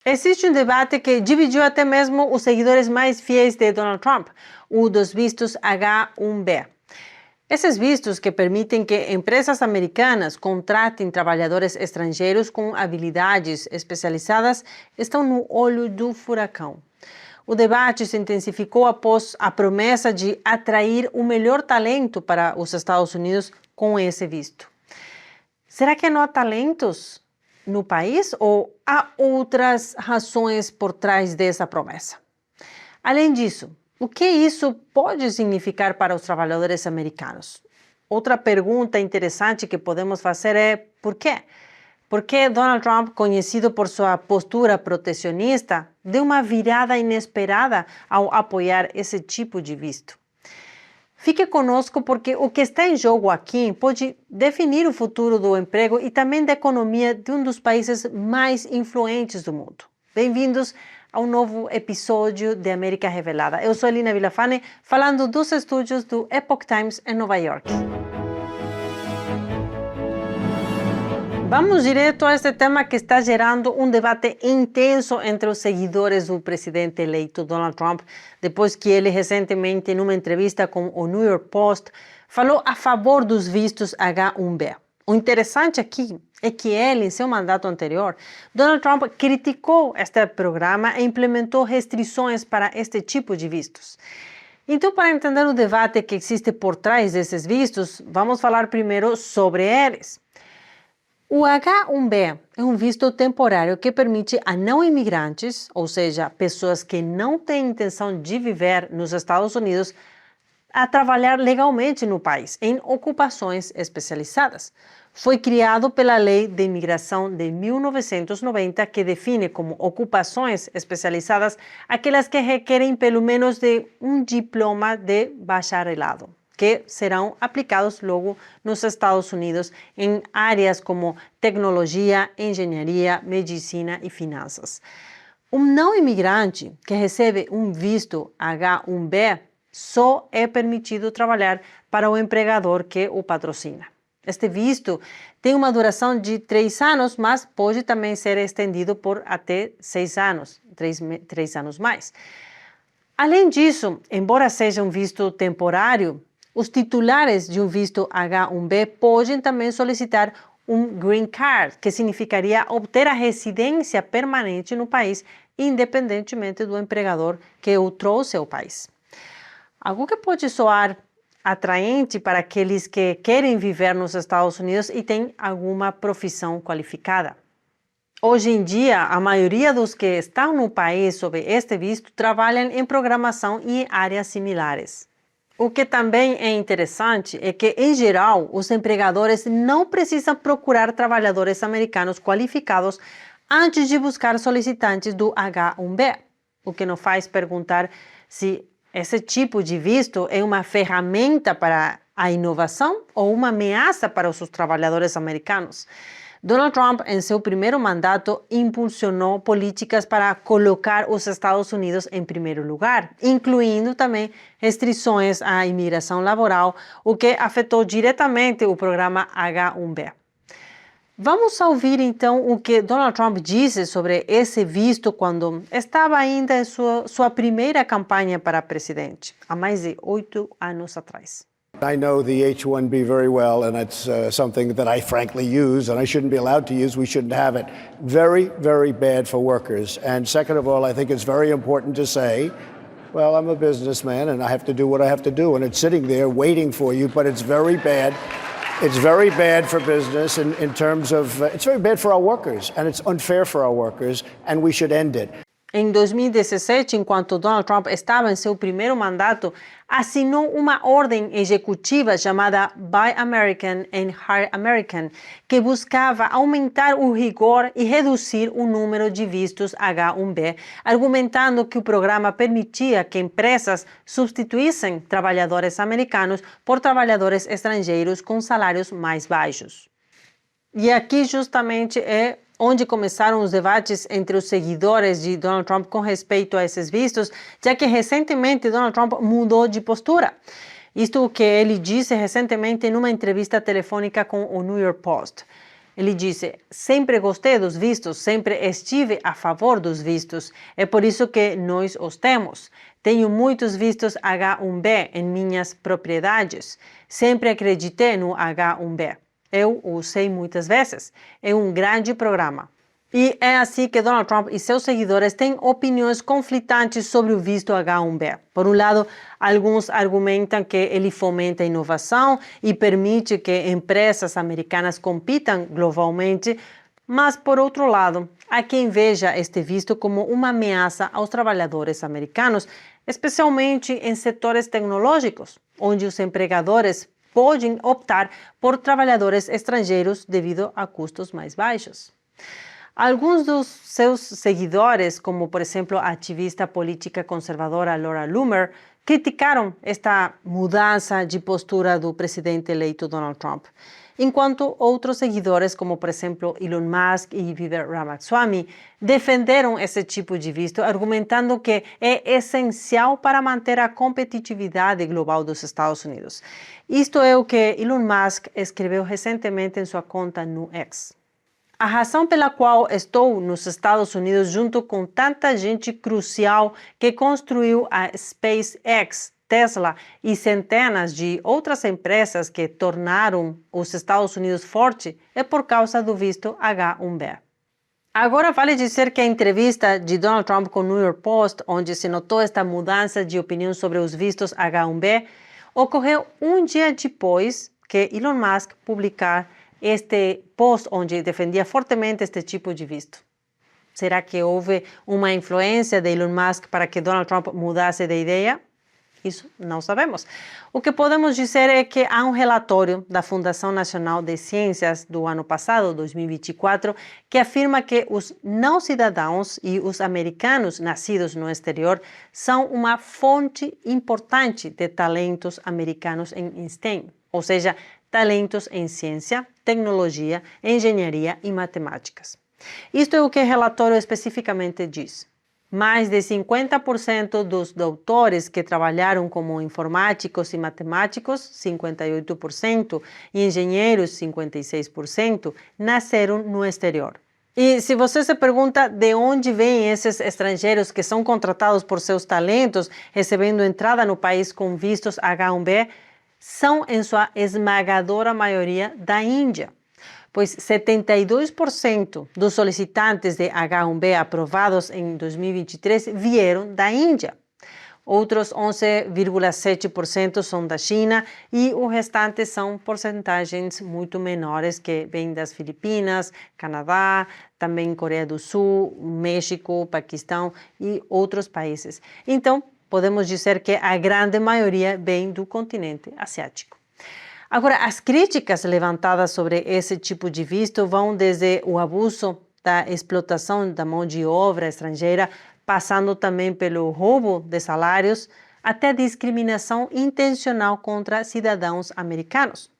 Existe um debate que dividiu até mesmo os seguidores mais fiéis de Donald Trump, o dos vistos H-1B. Esses vistos que permitem que empresas americanas contratem trabalhadores estrangeiros com habilidades especializadas estão no olho do furacão. O debate se intensificou após a promessa de atrair o melhor talento para os Estados Unidos com esse visto. Será que não há talentos no país ou há outras razões por trás dessa promessa? Além disso, o que isso pode significar para os trabalhadores americanos? Outra pergunta interessante que podemos fazer é por quê? Por que Donald Trump, conhecido por sua postura protecionista, deu uma virada inesperada ao apoiar esse tipo de visto? Fique conosco porque o que está em jogo aqui pode definir o futuro do emprego e também da economia de um dos países mais influentes do mundo. Bem-vindos a um novo episódio de América Revelada. Eu sou Elina Villafane, falando dos estúdios do Epoch Times em Nova York. Vamos direto a este tema que está gerando um debate intenso entre os seguidores do presidente eleito Donald Trump, depois que ele recentemente, numa entrevista com o New York Post, falou a favor dos vistos H-1B. O interessante aqui é que ele, em seu mandato anterior, Donald Trump criticou este programa e implementou restrições para este tipo de vistos. Então, para entender o debate que existe por trás desses vistos, vamos falar primeiro sobre eles. O H-1B é um visto temporário que permite a não imigrantes, ou seja, pessoas que não têm intenção de viver nos Estados Unidos, a trabalhar legalmente no país, em ocupações especializadas. Foi criado pela Lei de Imigração de 1990, que define como ocupações especializadas aquelas que requerem pelo menos de um diploma de bacharelado, que serão aplicados logo nos Estados Unidos em áreas como tecnologia, engenharia, medicina e finanças. Um não imigrante que recebe um visto H-1B só é permitido trabalhar para o empregador que o patrocina. Este visto tem uma duração de 3 anos, mas pode também ser estendido por até 6 anos, 3 anos mais. Além disso, embora seja um visto temporário, os titulares de um visto H-1B podem também solicitar um Green Card, que significaria obter a residência permanente no país, independentemente do empregador que o trouxe ao país. Algo que pode soar atraente para aqueles que querem viver nos Estados Unidos e têm alguma profissão qualificada. Hoje em dia, a maioria dos que estão no país sob este visto trabalham em programação e em áreas similares. O que também é interessante é que, em geral, os empregadores não precisam procurar trabalhadores americanos qualificados antes de buscar solicitantes do H-1B, o que nos faz perguntar se esse tipo de visto é uma ferramenta para a inovação ou uma ameaça para os trabalhadores americanos. Donald Trump, em seu primeiro mandato, impulsionou políticas para colocar os Estados Unidos em primeiro lugar, incluindo também restrições à imigração laboral, o que afetou diretamente o programa H-1B. Vamos ouvir então o que Donald Trump disse sobre esse visto quando estava ainda em sua primeira campanha para presidente, há mais de 8 anos atrás. I know the H-1B very well, and it's something that I frankly use, and I shouldn't be allowed to use. We shouldn't have it. Very, very bad for workers. And second of all, I think it's very important to say, well, I'm a businessman, and I have to do what I have to do, and it's sitting there waiting for you, but it's very bad. It's very bad for business in terms of, it's very bad for our workers, and it's unfair for our workers, and we should end it. Em 2017, enquanto Donald Trump estava em seu primeiro mandato, assinou uma ordem executiva chamada Buy American and Hire American, que buscava aumentar o rigor e reduzir o número de vistos H-1B, argumentando que o programa permitia que empresas substituíssem trabalhadores americanos por trabalhadores estrangeiros com salários mais baixos. E aqui justamente é onde começaram os debates entre os seguidores de Donald Trump com respeito a esses vistos, já que recentemente Donald Trump mudou de postura. Isto o que ele disse recentemente numa entrevista telefônica com o New York Post. Ele disse: sempre gostei dos vistos, sempre estive a favor dos vistos. É por isso que nós os temos. Tenho muitos vistos H-1B em minhas propriedades. Sempre acreditei no H-1B. Eu o usei muitas vezes. É um grande programa. E é assim que Donald Trump e seus seguidores têm opiniões conflitantes sobre o visto H-1B. Por um lado, alguns argumentam que ele fomenta a inovação e permite que empresas americanas compitam globalmente, mas, por outro lado, há quem veja este visto como uma ameaça aos trabalhadores americanos, especialmente em setores tecnológicos, onde os empregadores podem optar por trabalhadores estrangeiros devido a custos mais baixos. Alguns dos seus seguidores, como por exemplo a ativista política conservadora Laura Loomer, criticaram esta mudança de postura do presidente eleito Donald Trump, enquanto outros seguidores, como por exemplo Elon Musk e Vivek Ramaswamy, defenderam esse tipo de visto, argumentando que é essencial para manter a competitividade global dos Estados Unidos. Isto é o que Elon Musk escreveu recentemente em sua conta no X. A razão pela qual estou nos Estados Unidos junto com tanta gente crucial que construiu a SpaceX, Tesla e centenas de outras empresas que tornaram os Estados Unidos forte é por causa do visto H-1B. Agora, vale dizer que a entrevista de Donald Trump com o New York Post, onde se notou esta mudança de opinião sobre os vistos H-1B, ocorreu um dia depois que Elon Musk publicar este post onde defendia fortemente este tipo de visto. Será que houve uma influência de Elon Musk para que Donald Trump mudasse de ideia? Isso não sabemos. O que podemos dizer é que há um relatório da Fundação Nacional de Ciências do ano passado, 2024, que afirma que os não cidadãos e os americanos nascidos no exterior são uma fonte importante de talentos americanos em STEM, ou seja, talentos em ciência, tecnologia, engenharia e matemáticas. Isto é o que o relatório especificamente diz. Mais de 50% dos doutores que trabalharam como informáticos e matemáticos, 58%, e engenheiros, 56%, nasceram no exterior. E se você se pergunta de onde vêm esses estrangeiros que são contratados por seus talentos, recebendo entrada no país com vistos H-1B, são, em sua esmagadora maioria, da Índia, pois 72% dos solicitantes de H-1B aprovados em 2023 vieram da Índia. Outros 11,7% são da China e o restante são porcentagens muito menores que vêm das Filipinas, Canadá, também Coreia do Sul, México, Paquistão e outros países. Então, podemos dizer que a grande maioria vem do continente asiático. Agora, as críticas levantadas sobre esse tipo de visto vão desde o abuso da explotação da mão de obra estrangeira, passando também pelo roubo de salários, até discriminação intencional contra cidadãos americanos.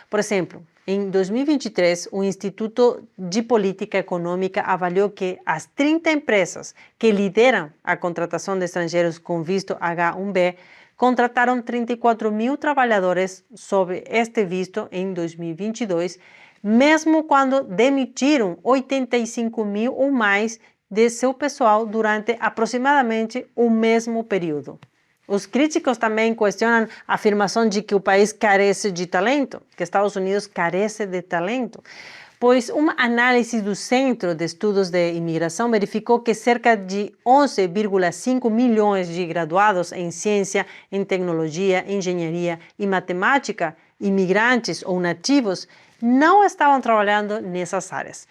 Por exemplo, em 2023, o Instituto de Política Econômica avaliou que as 30 empresas que lideram a contratação de estrangeiros com visto H-1B contrataram 34 mil trabalhadores sob este visto em 2022, mesmo quando demitiram 85 mil ou mais de seu pessoal durante aproximadamente o mesmo período. Os críticos também questionam a afirmação de que o país carece de talento, que Estados Unidos carece de talento, pois uma análise do Centro de Estudos de Imigração verificou que cerca de 11,5 milhões de graduados em ciência, em tecnologia, engenharia e matemática, imigrantes ou nativos, não estavam trabalhando nessas áreas.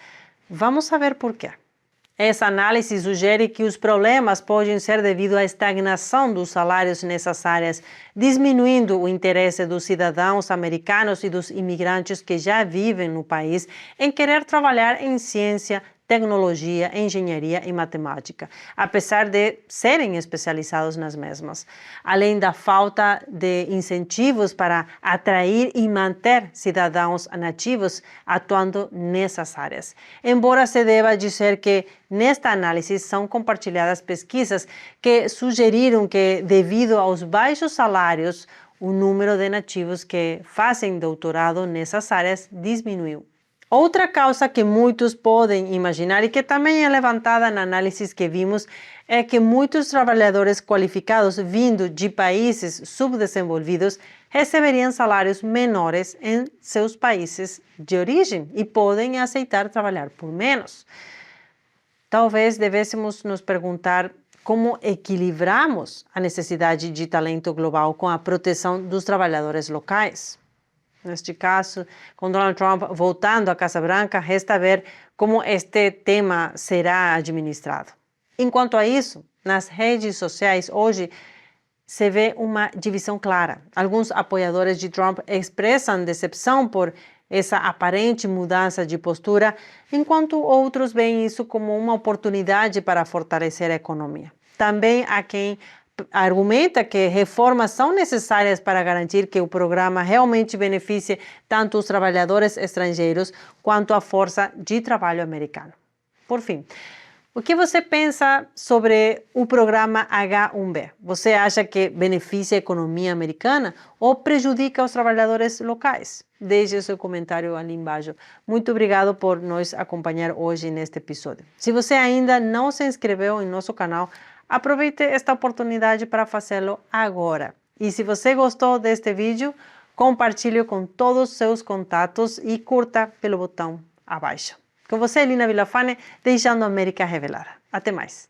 Vamos saber por quê. Essa análise sugere que os problemas podem ser devido à estagnação dos salários nessas áreas, diminuindo o interesse dos cidadãos americanos e dos imigrantes que já vivem no país em querer trabalhar em ciência, tecnologia, engenharia e matemática, apesar de serem especializados nas mesmas, além da falta de incentivos para atrair e manter cidadãos nativos atuando nessas áreas. Embora se deva dizer que nesta análise são compartilhadas pesquisas que sugeriram que, devido aos baixos salários, o número de nativos que fazem doutorado nessas áreas diminuiu. Outra causa que muitos podem imaginar e que também é levantada na análise que vimos é que muitos trabalhadores qualificados vindo de países subdesenvolvidos receberiam salários menores em seus países de origem e podem aceitar trabalhar por menos. Talvez devêssemos nos perguntar como equilibramos a necessidade de talento global com a proteção dos trabalhadores locais. Neste caso, com Donald Trump voltando à Casa Branca, resta ver como este tema será administrado. Enquanto a isso, nas redes sociais hoje se vê uma divisão clara. Alguns apoiadores de Trump expressam decepção por essa aparente mudança de postura, enquanto outros veem isso como uma oportunidade para fortalecer a economia. Também há quem argumenta que reformas são necessárias para garantir que o programa realmente beneficie tanto os trabalhadores estrangeiros quanto a força de trabalho americana. Por fim, o que você pensa sobre o programa H-1B? Você acha que beneficia a economia americana ou prejudica os trabalhadores locais? Deixe seu comentário ali embaixo. Muito obrigado por nos acompanhar hoje neste episódio. Se você ainda não se inscreveu em nosso canal, aproveite esta oportunidade para fazê-lo agora. E se você gostou deste vídeo, compartilhe com todos os seus contatos e curta pelo botão abaixo. Com você, Lina Villafane, deixando a América Revelada. Até mais.